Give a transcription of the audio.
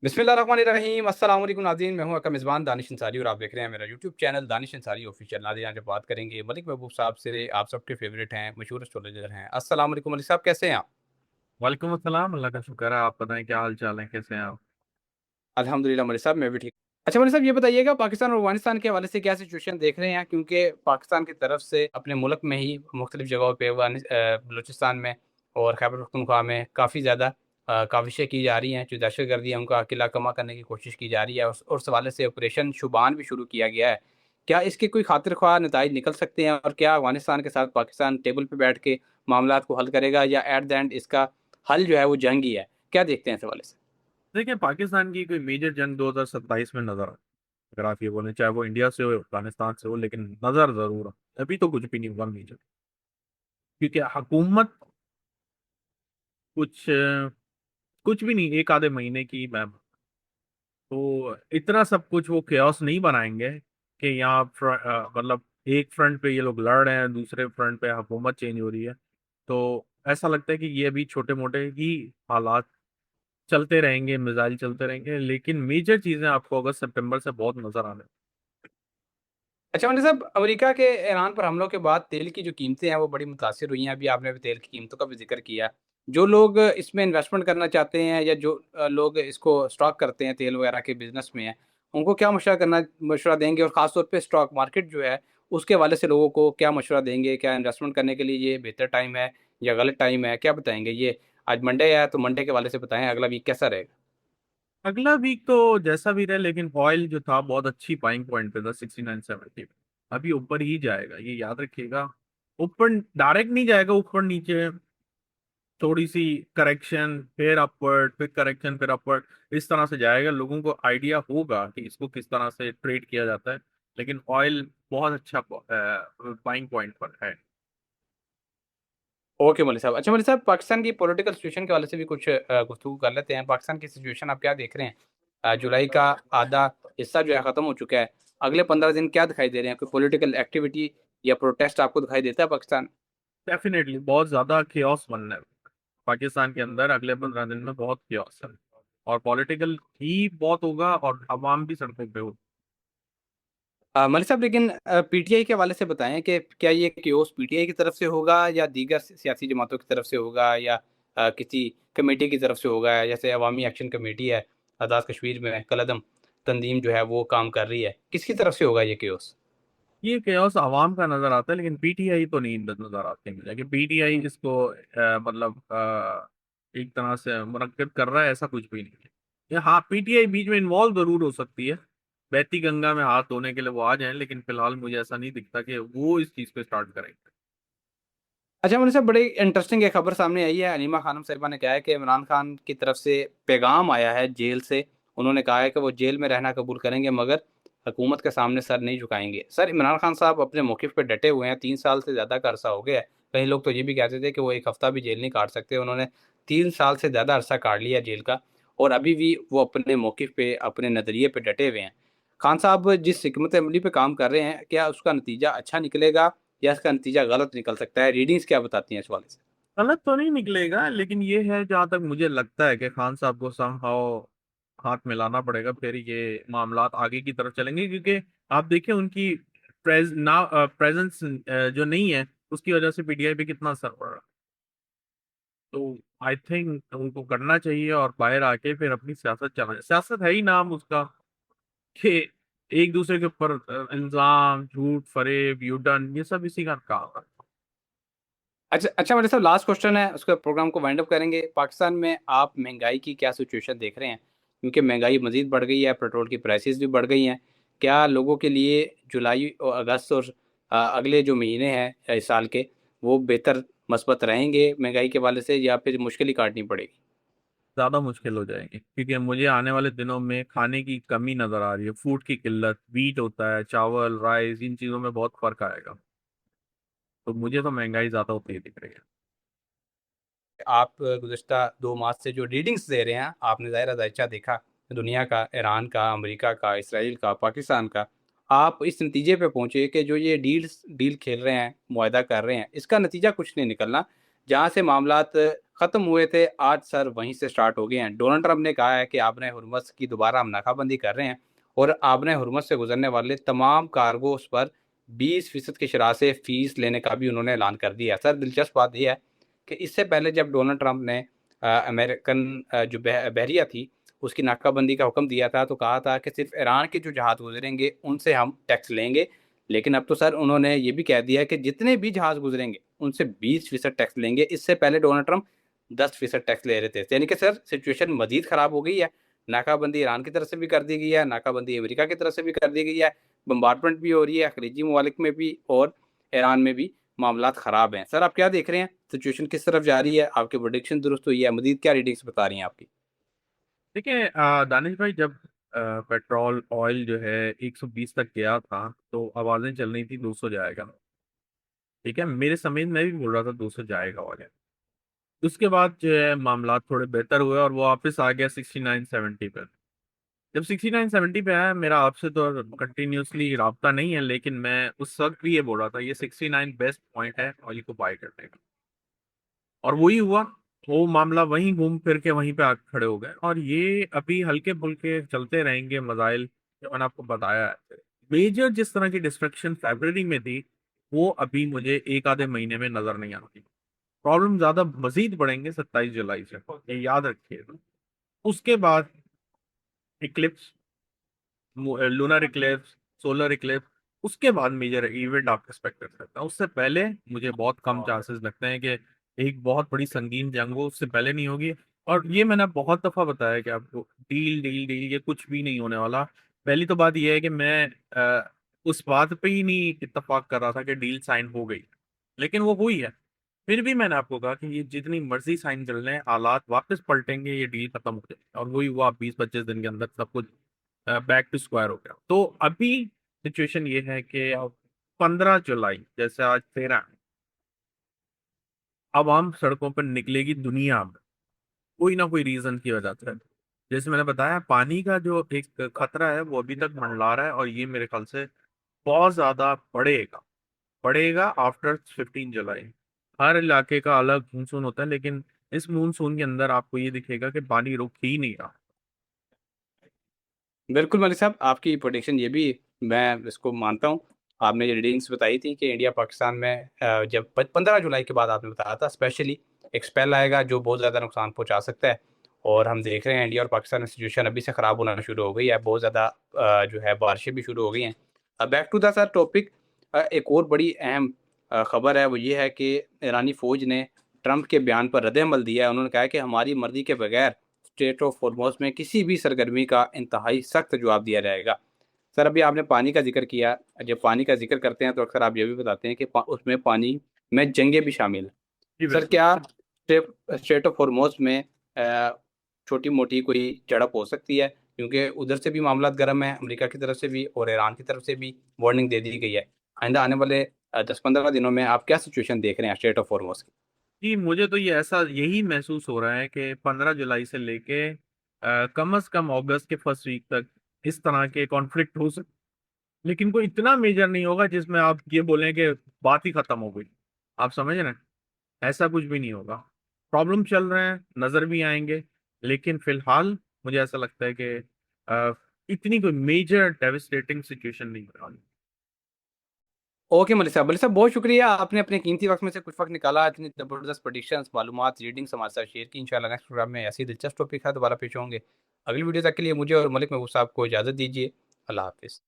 बिस्मिल्लाहिर्रहमानिर्रहीम अस्सलाम वालेकुम नाज़रीन, मैं हूं आपका मेज़बान दानिश अंसारी और आप देख रहे हैं मेरा YouTube channel Danish Ansari official. नाज़रीन, आज हम बात करेंगे मलिक महबूब साहब से। आप सबके फेवरेट हैं, मशहूर एस्ट्रोलॉजर हैं। अस्सलाम वालेकुम मलिक साहब, कैसे हैं आप? वालेकुम अस्सलाम। अल्लाह का शुक्र है। आप बताएं क्या हाल चाल है, कैसे हैं आप? अल्हम्दुलिल्लाह मलिक साहब, मैं भी ठीक। अच्छा मलिक साहब, ये बताइएगा पाकिस्तान और अफ़गानिस्तान के हवाले से क्या सिचुएशन देख रहे हैं? क्योंकि पाकिस्तान की तरफ से अपने मुल्क में ही मुख्तलिफ जगहों पे बलूचिस्तान में और खैबर पख्तूनख्वा में काफ़ी ज़्यादा काविशें की जा रही हैं। जो दहशतगर्दी है उनका किला कमा करने की कोशिश की जा रही है और उस हवाले से ऑपरेशन शुबान भी शुरू किया गया है। क्या इसके कोई खातिर ख्वाह नताइज निकल सकते हैं और क्या अफ़गानिस्तान के साथ पाकिस्तान टेबल पे बैठ के मामलात को हल करेगा या एट द एंड इसका हल जो है वो जंग ही है? क्या देखते हैं इस हवाले से? देखिए, पाकिस्तान की कोई मेजर जंग 2027 में नजर आए। अगर आप ये बोलें, चाहे वो इंडिया से हो अफगानिस्तान से हो, लेकिन नजर जरूर आए। अभी तो कुछ भी नहीं हुआ मेजर, क्योंकि हुकूमत कुछ भी नहीं, एक आधे महीने की मैम। तो इतना सब कुछ वो chaos नहीं बनाएंगे कि यहाँ मतलब एक फ्रंट पे ये लोग लड़ रहे हैं, दूसरे फ्रंट पे हुकूमत चेंज हो रही है। तो ऐसा लगता है कि ये भी छोटे मोटे ही हालात चलते रहेंगे, मिसाइल चलते रहेंगे, लेकिन मेजर चीजें आपको अगस्त सितंबर से बहुत नजर आने। अच्छा मतलब साहब, अमेरिका के ईरान पर हमलों के बाद तेल की जो कीमतें हैं वो बड़ी मुतासिर हुई हैं। अभी आपने भी तेल की कीमतों का भी ज़िक्र किया। जो लोग इसमें इन्वेस्टमेंट करना चाहते हैं या जो लोग इसको स्टॉक करते हैं तेल वगैरह के बिज़नेस में हैं, उनको क्या मशवरा देंगे? और ख़ास तौर पे स्टॉक मार्केट जो है, उसके हवाले से लोगों को क्या मशवरा देंगे? क्या इन्वेस्टमेंट करने के लिए ये बेहतर टाइम है या गलत टाइम है? क्या बताएँगे? ये आज मंडे है तो मंडे के हवाले से बताएँ, अगला वीक कैसा रहेगा? अगला वीक तो जैसा भी रहे, लेकिन ऑयल जो था बहुत अच्छी बाइंग पॉइंट पे था, 69-70 पे। अभी ऊपर ही जाएगा, ये याद रखिएगा। ऊपर डायरेक्ट नहीं जाएगा, ऊपर नीचे थोड़ी सी करेक्शन, फिर अपवर्ड, फिर करेक्शन, फिर अपवर्ड, इस तरह से जाएगा। लोगों को आइडिया होगा कि इसको किस तरह से ट्रेड किया जाता है। लेकिन ऑयल बहुत अच्छा बाइंग पॉइंट पर है। ओके मौलवी साहब। अच्छा मौलवी साहब, पाकिस्तान की पॉलिटिकल सिचुएशन के हवाले से भी कुछ गुफ्तगू कर लेते हैं। पाकिस्तान की सिचुएशन आप क्या देख रहे हैं? जुलाई का आधा हिस्सा जो है ख़त्म हो चुका है। अगले 15 दिन क्या दिखाई दे रहे हैं? कोई पॉलिटिकल एक्टिविटी या प्रोटेस्ट आपको दिखाई देता है पाकिस्तान? डेफिनेटली बहुत ज्यादा केओस बनना है पाकिस्तान के अंदर अगले 15 दिन में, बहुत केओस है। और पॉलिटिकल ही बहुत होगा और अवाम भी सड़कों पे होगी। मौलवी साहब, लेकिन पीटीआई के हवाले से बताएँ कि क्या ये केओस पीटीआई की तरफ से होगा या दीगर सियासी जमातों की तरफ से होगा या किसी कमेटी की तरफ से होगा? जैसे अवामी एक्शन कमेटी है, आज़ाद कश्मीर में कलअदम तंजीम जो है वो काम कर रही है। किसकी तरफ से होगा ये केओस? ये केओस अवाम का नजर आता है, लेकिन पीटीआई तो नहीं नजर आते मुझे कि पीटीआई इसको मतलब एक तरह से मुनक्किद कर रहा है, ऐसा कुछ भी नहीं है। हाँ, पीटीआई बीच में इन्वॉल्व जरूर हो सकती है, बहती गंगा में हाथ धोने के लिए वो आ जाए, लेकिन फिलहाल मुझे ऐसा नहीं दिखता कि वो इस चीज को स्टार्ट करेंगे। अच्छा मुझे बड़ी इंटरेस्टिंग एक खबर सामने आई है। हनीमा खानम साहिबा ने कहा है कि इमरान खान की तरफ से पैगाम आया है जेल से। उन्होंने कहा है कि वो जेल में रहना कबूल करेंगे मगर हुकूमत के सामने सर नहीं झुकाएँगे। सर, इमरान खान साहब अपने मौक़िफ़ पे डटे हुए हैं, 3 साल से ज़्यादा का अरसा हो गया है। कई लोग तो ये भी कहते थे कि वो 1 हफ़्ता भी जेल नहीं काट सकते। उन्होंने 3 साल से ज़्यादा अरसा काट लिया जेल का और अभी भी वो अपने मौक़िफ़ पे, अपने नज़रिए पे डटे हुए हैं। खान साहब जिस हिकमत अमली पे काम कर रहे हैं, क्या उसका नतीजा अच्छा निकलेगा या इसका नतीजा गलत निकल सकता है? रीडिंग्स क्या बताती हैं इस हवाले से? गलत तो नहीं निकलेगा, लेकिन ये है, जहां तक मुझे लगता है कि खान साहब को समहाउ हाथ मिलाना पड़ेगा, फिर ये मामलात आगे की तरफ चलेंगे। क्योंकि आप देखिए उनकी प्रेजेंस जो नहीं है, उसकी वजह से पीटीआई पे कितना असर पड़ रहा है। तो आई थिंक उनको करना चाहिए और बाहर आके फिर अपनी सियासत चलाए। सियासत है ही नाम उसका कि एक दूसरे के ऊपर इल्जाम, झूठ, फरेब, यूटर्न, ये सब इसी का काम है। अच्छा अच्छा मेरे साहब, लास्ट क्वेश्चन है, उसके बाद प्रोग्राम को वाइंड अप करेंगे। पाकिस्तान में आप महँगाई की क्या सिचुएशन देख रहे हैं? क्योंकि महँगाई मज़ीद बढ़ गई है, पेट्रोल की प्राइसेज़ भी बढ़ गई हैं। क्या लोगों के लिए जुलाई और अगस्त और अगले जो महीने हैं इस साल के, वो बेहतर मस्बत रहेंगे महँगाई के हवाले से या फिर मुश्किल ही काटनी पड़ेगी? ज्यादा मुश्किल हो जाएंगे, क्योंकि मुझे आने वाले दिनों में खाने की कमी नजर आ रही है, फूड की किल्लत, वीट होता है, चावल, राइस, इन चीजों में बहुत फर्क आएगा। तो मुझे तो महंगाई ज्यादा होती ही दिख रही है। आप गुज़िश्ता 2 माह से जो रीडिंग्स दे रहे हैं, आपने ज़ाहिर-ए-ज़ाहिर देखा दुनिया का, ईरान का, अमेरिका का, इसराइल का, पाकिस्तान का। आप इस नतीजे पे पहुँचे कि जो ये डील खेल रहे हैं, मुआहदा कर रहे हैं, इसका नतीजा कुछ नहीं निकलना। जहाँ से मामलात खत्म हुए थे आज सर वहीं से स्टार्ट हो गए हैं। डोनाल्ड ट्रंप ने कहा है कि आबने हुर्मुज़ की दोबारा हम नाकाबंदी कर रहे हैं और आबने हुर्मुज़ से गुजरने वाले तमाम कार्गोस पर 20% की शरह से फीस लेने का भी उन्होंने ऐलान कर दिया। सर दिलचस्प बात यह है कि इससे पहले जब डोनाल्ड ट्रंप ने अमेरिकन जो बहरिया थी उसकी नाकाबंदी का हुक्म दिया था तो कहा था कि सिर्फ ईरान के जो जहाज़ गुजरेंगे उनसे हम टैक्स लेंगे। लेकिन अब तो सर उन्होंने ये भी कह दिया है कि जितने भी जहाज़ गुजरेंगे उनसे 20% टैक्स लेंगे। इससे पहले डोनाल्ड ट्रंप 10% टैक्स ले रहे थे। यानी कि सर सिचुएशन मज़ीद ख़राब हो गई है। नाकाबंदी ईरान की तरफ से भी कर दी गई है, नाकाबंदी अमेरिका की तरफ से भी कर दी गई है, बम्बार्डमेंट भी हो रही है खलीजी ममालिक में भी और ईरान में भी मामलात ख़राब हैं। सर आप क्या देख रहे हैं? सिचुएशन किस तरफ जा रही है? आपकी प्रेडिक्शन दुरुस्त हुई है? मज़ीद क्या रीडिंग्स बता रही हैं आपकी? देखिए दानिश भाई, जब पेट्रोल ऑयल जो है 120 तक गया था तो आवाजें चल रही थी 200 जाएगा। ठीक है, मेरे समेत मैं भी बोल रहा था 200 जाएगा ऑयल। उसके बाद जो है मामला थोड़े बेहतर हुए और वो वापस आ गया 69-70 पे। जब 69-70 पे आया, मेरा आपसे तो कंटिन्यूसली राब्ता नहीं है, लेकिन मैं उस वक्त भी ये बोल रहा था ये 69 बेस्ट पॉइंट है ऑयल को बाय करने का। और वही हुआ। वो मामला वहीं घूम फिर के वहीं पे आके खड़े हो गए, और ये अभी हल्के फुल्के चलते रहेंगे मजाइल जो मैंने आपको बताया है। मेजर जिस तरह की डिस्ट्रक्शन फरवरी में थी, वो अभी मुझे एक आधे महीने में नजर नहीं आती। प्रॉब्लम ज्यादा मजीद बढ़ेंगे 27 जुलाई से, ये याद रखिए। उसके बाद Eclipse, lunar Eclipse, solar Eclipse, उसके बाद मेजर इवेंट आप एक्सपेक्ट कर सकते हैं। उससे पहले मुझे बहुत कम चांसेस लगते हैं कि एक बहुत बड़ी संगीन जंग हो, उससे पहले नहीं होगी। और ये मैंने बहुत दफा बताया कि आपको डील डील डील ये कुछ भी नहीं होने वाला। पहली तो बात यह है कि मैं उस बात पे ही नहीं इत्तेफाक कर रहा था कि डील साइन हो गई, लेकिन वो हुई है। फिर भी मैंने आपको कहा कि ये जितनी मर्जी साइन कर लें, हालात वापस पलटेंगे, ये डील खत्म हो जाएगी, और वही हुआ। 20-25 दिन के अंदर सब कुछ बैक टू स्क्वायर हो गया। तो अभी सिचुएशन ये है कि 15 जुलाई, जैसे आज 13, अब आम सड़कों पर निकलेगी दुनिया में, कोई ना कोई रीजन की वजह से। जैसे मैंने बताया, पानी का जो एक खतरा है वो अभी तक मंडरा रहा है, और ये मेरे ख्याल से बहुत ज्यादा बढ़ेगा। बढ़ेगा आफ्टर 15 जुलाई। हर इलाके का अलग मानसून होता है, लेकिन इस मानसून के अंदर आपको ये दिखेगा कि पानी रुक ही नहीं रहा। बिल्कुल मलिक साहब, आपकी प्रेडिक्शन ये भी मैं इसको मानता हूँ। आपने ये रीडिंग्स बताई थी कि इंडिया पाकिस्तान में जब 15 जुलाई के बाद आपने बताया था स्पेशली एक स्पेल आएगा जो बहुत ज़्यादा नुकसान पहुंचा सकता है। और हम देख रहे हैं इंडिया और पाकिस्तान में सिचुएशन अभी से ख़राब होना शुरू हो गई है। बहुत ज़्यादा जो है बारिशें भी शुरू हो गई हैं। Back to the sir topic, एक और बड़ी अहम खबर है वो ये है कि ईरानी फ़ौज ने ट्रंप के बयान पर रद्द-ए-अमल दिया है। उन्होंने कहा है कि हमारी मर्ज़ी के बगैर स्टेट ऑफ हॉर्मोज़ में किसी भी सरगर्मी का इंतहाई सख्त जवाब दिया जाएगा। सर अभी आपने पानी का ज़िक्र किया, जब पानी का ज़िक्र करते हैं तो अक्सर आप ये भी बताते हैं कि पा उसमें पानी में जंगें भी शामिल हैं। जी सर बिल्कुल। क्या स्टेट ऑफ हॉर्मोज़ में छोटी-मोटी कोई झड़प हो सकती है? क्योंकि उधर से भी मामलात गर्म हैं, अमेरिका की तरफ से भी और ईरान की तरफ से भी वार्निंग दे दी गई है। आइंदा आने वाले 10-15 दिनों में आप क्या सिचुएशन देख रहे हैं स्टेट ऑफ हॉर्मोज़ की? जी, मुझे तो ये ऐसा यही महसूस हो रहा है कि 15 जुलाई से लेके कम से कम अगस्त के फर्स्ट वीक तक इस तरह के कॉन्फ्लिक्ट हो सकते, लेकिन कोई इतना मेजर नहीं होगा जिसमें आप ये बोलें कि बात ही खत्म हो गई। आप समझ रहे हैं? ऐसा कुछ भी नहीं होगा। प्रॉब्लम चल रहे हैं, नजर भी आएंगे, लेकिन फिलहाल मुझे ऐसा लगता है कि अ, इतनी कोई मेजर डेविस्टेटिंग सिचुएशन नहीं होने वाली। ओके मलिक साहब बहुत शुक्रिया, आपने अपने कीमती वक्त में से कुछ वक्त निकाला, इतनी ज़बरदस्त प्रेडिक्शंस मालूमात रीडिंग्स हमारे साथ शेयर की। इंशाल्लाह नेक्स्ट प्रोग्राम में ऐसी दिलचस्प टॉपिक है दोबारा पेश होंगे। अगली वीडियो तक के लिए मुझे और मलिक महबूब साहब को इजाज़त दीजिए। अल्लाह हाफिज़।